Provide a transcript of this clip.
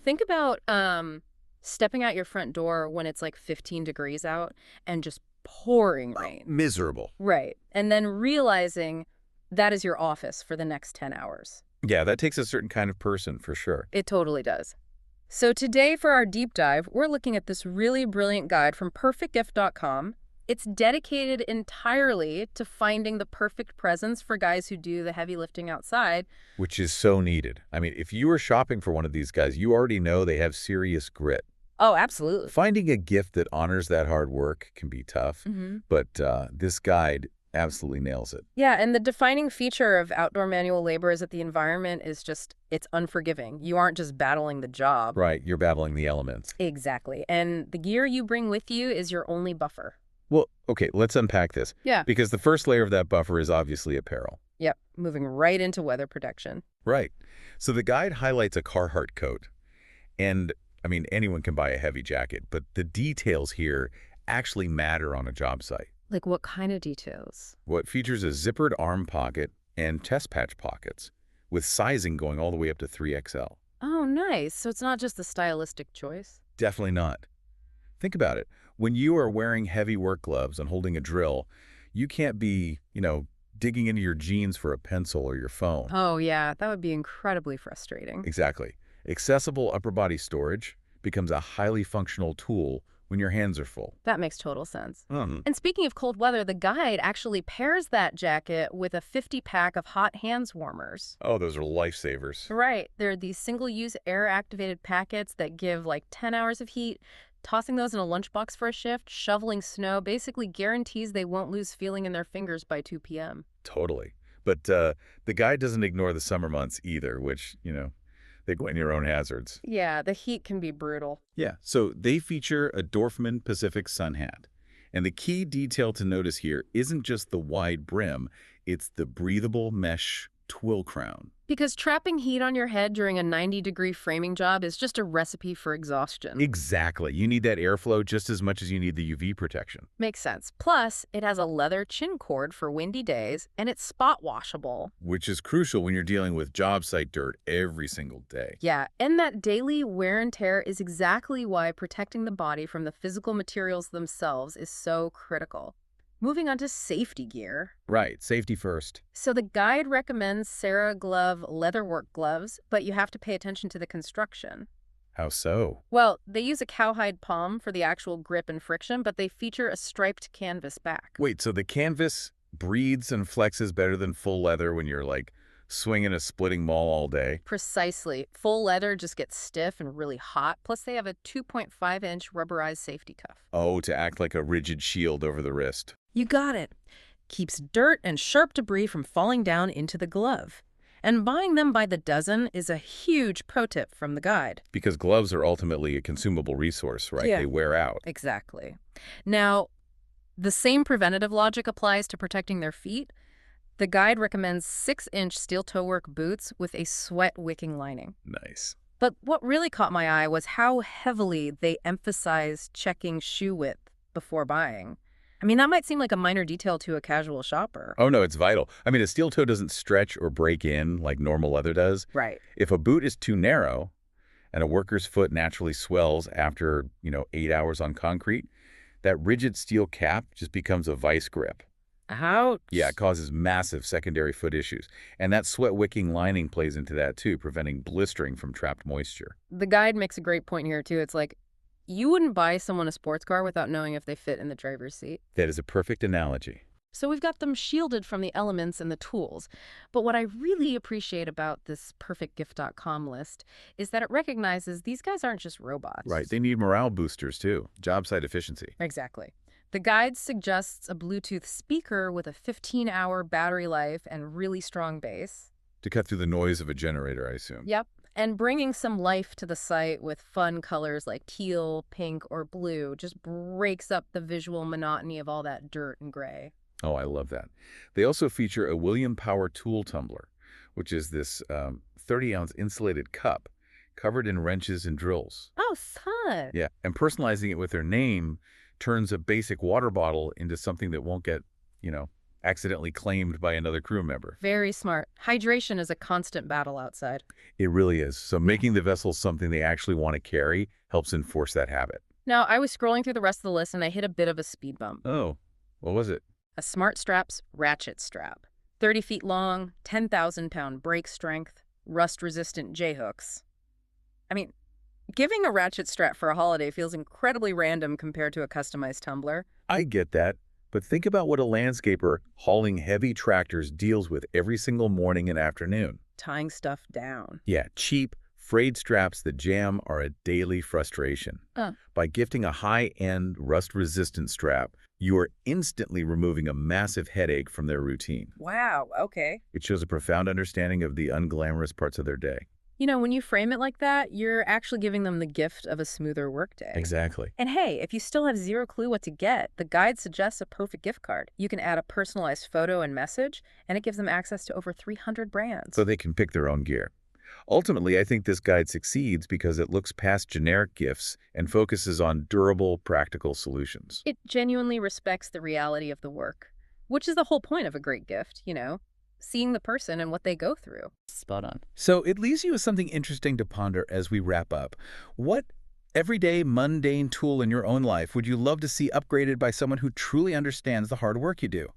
Think about stepping out your front door when it's like 15 degrees out and just pouring Oh, rain. miserable. Right. And then realizing that is your office for the next 10 hours. Yeah, that takes a certain kind of person for sure. It totally does. So today for our deep dive, we're looking at this really brilliant guide from PerfectGift.com. It's dedicated entirely to finding the perfect presents for guys who do the heavy lifting outside. Which is so needed. I mean, if you are shopping for one of these guys, you already know they have serious grit. Oh, absolutely. Finding a gift that honors that hard work can be tough, but this guide absolutely nails it. Yeah, and the defining feature of outdoor manual labor is that the environment is just, it's unforgiving. You aren't just battling the job. Right, you're battling the elements. Exactly. And the gear you bring with you is your only buffer. Well, okay, let's unpack this. Yeah. Because the first layer of that buffer is obviously apparel. Yep, moving right into weather protection. Right. So the guide highlights a Carhartt coat. And, I mean, anyone can buy a heavy jacket, but the details here actually matter on a job site. Like what kind of details? What features a zippered arm pocket and test patch pockets, with sizing going all the way up to 3XL. Oh, nice. So it's not just a stylistic choice. Definitely not. Think about it. When you are wearing heavy work gloves and holding a drill, you can't be, digging into your jeans for a pencil or your phone. Oh, yeah, that would be incredibly frustrating. Exactly. Accessible upper body storage becomes a highly functional tool when your hands are full. That makes total sense. Mm. And speaking of cold weather, the guide actually pairs that jacket with a 50-pack of hot hands warmers. Oh, those are lifesavers. Right. They're these single-use air-activated packets that give like 10 hours of heat. Tossing those in a lunchbox for a shift, shoveling snow, basically guarantees they won't lose feeling in their fingers by 2 p.m. Totally. But the guide doesn't ignore the summer months either, which, they go in your own hazards. Yeah, the heat can be brutal. Yeah, so they feature a Dorfman Pacific sun hat. And the key detail to notice here isn't just the wide brim, it's the breathable mesh twill crown. Because trapping heat on your head during a 90-degree framing job is just a recipe for exhaustion. Exactly. You need that airflow just as much as you need the UV protection. Makes sense. Plus, it has a leather chin cord for windy days, and it's spot washable. Which is crucial when you're dealing with job site dirt every single day. Yeah, and that daily wear and tear is exactly why protecting the body from the physical materials themselves is so critical. Moving on to safety gear. Right, safety first. So the guide recommends Sara glove leatherwork gloves, but you have to pay attention to the construction. How so? Well, they use a cowhide palm for the actual grip and friction, but they feature a striped canvas back. Wait, so the canvas breathes and flexes better than full leather when you're like swinging a splitting maul all day? Precisely. Full leather just gets stiff and really hot, plus they have a 2.5-inch rubberized safety cuff. Oh, to act like a rigid shield over the wrist. You got it. Keeps dirt and sharp debris from falling down into the glove. And buying them by the dozen is a huge pro tip from the guide. Because gloves are ultimately a consumable resource, right? Yeah. They wear out. Exactly. Now, the same preventative logic applies to protecting their feet. The guide recommends 6-inch steel toe work boots with a sweat wicking lining. Nice. But what really caught my eye was how heavily they emphasize checking shoe width before buying. I mean, that might seem like a minor detail to a casual shopper. Oh, no, it's vital. I mean, a steel toe doesn't stretch or break in like normal leather does. Right. If a boot is too narrow and a worker's foot naturally swells after, 8 hours on concrete, that rigid steel cap just becomes a vice grip. Ouch. Yeah, it causes massive secondary foot issues. And that sweat wicking lining plays into that too, preventing blistering from trapped moisture. The guide makes a great point here, too. It's like, you wouldn't buy someone a sports car without knowing if they fit in the driver's seat. That is a perfect analogy. So we've got them shielded from the elements and the tools. But what I really appreciate about this PerfectGift.com list is that it recognizes these guys aren't just robots. Right, they need morale boosters too, job site efficiency. Exactly. The guide suggests a Bluetooth speaker with a 15-hour battery life and really strong bass. To cut through the noise of a generator, I assume. Yep. And bringing some life to the site with fun colors like teal, pink, or blue just breaks up the visual monotony of all that dirt and gray. Oh, I love that. They also feature a William Power tool tumbler, which is this 30-ounce insulated cup covered in wrenches and drills. Oh, fun. Yeah, and personalizing it with their name turns a basic water bottle into something that won't get, accidentally claimed by another crew member. Very smart. Hydration is a constant battle outside. It really is. So making the vessel something they actually want to carry helps enforce that habit. Now, I was scrolling through the rest of the list and I hit a bit of a speed bump. Oh, what was it? A Smart Strap's ratchet strap. 30 feet long, 10,000-pound brake strength, rust-resistant J-hooks. I mean, giving a ratchet strap for a holiday feels incredibly random compared to a customized tumbler. I get that, but think about what a landscaper hauling heavy tractors deals with every single morning and afternoon. Tying stuff down. Yeah, cheap, frayed straps that jam are a daily frustration. By gifting a high-end, rust-resistant strap, you are instantly removing a massive headache from their routine. Wow, okay. It shows a profound understanding of the unglamorous parts of their day. You know, when you frame it like that, you're actually giving them the gift of a smoother workday. Exactly. And hey, if you still have zero clue what to get, the guide suggests a perfect gift card. You can add a personalized photo and message, and it gives them access to over 300 brands. So they can pick their own gear. Ultimately, I think this guide succeeds because it looks past generic gifts and focuses on durable, practical solutions. It genuinely respects the reality of the work, which is the whole point of a great gift, you know, seeing the person and what they go through. Spot on. So it leaves you with something interesting to ponder as we wrap up. What everyday, mundane tool in your own life would you love to see upgraded by someone who truly understands the hard work you do?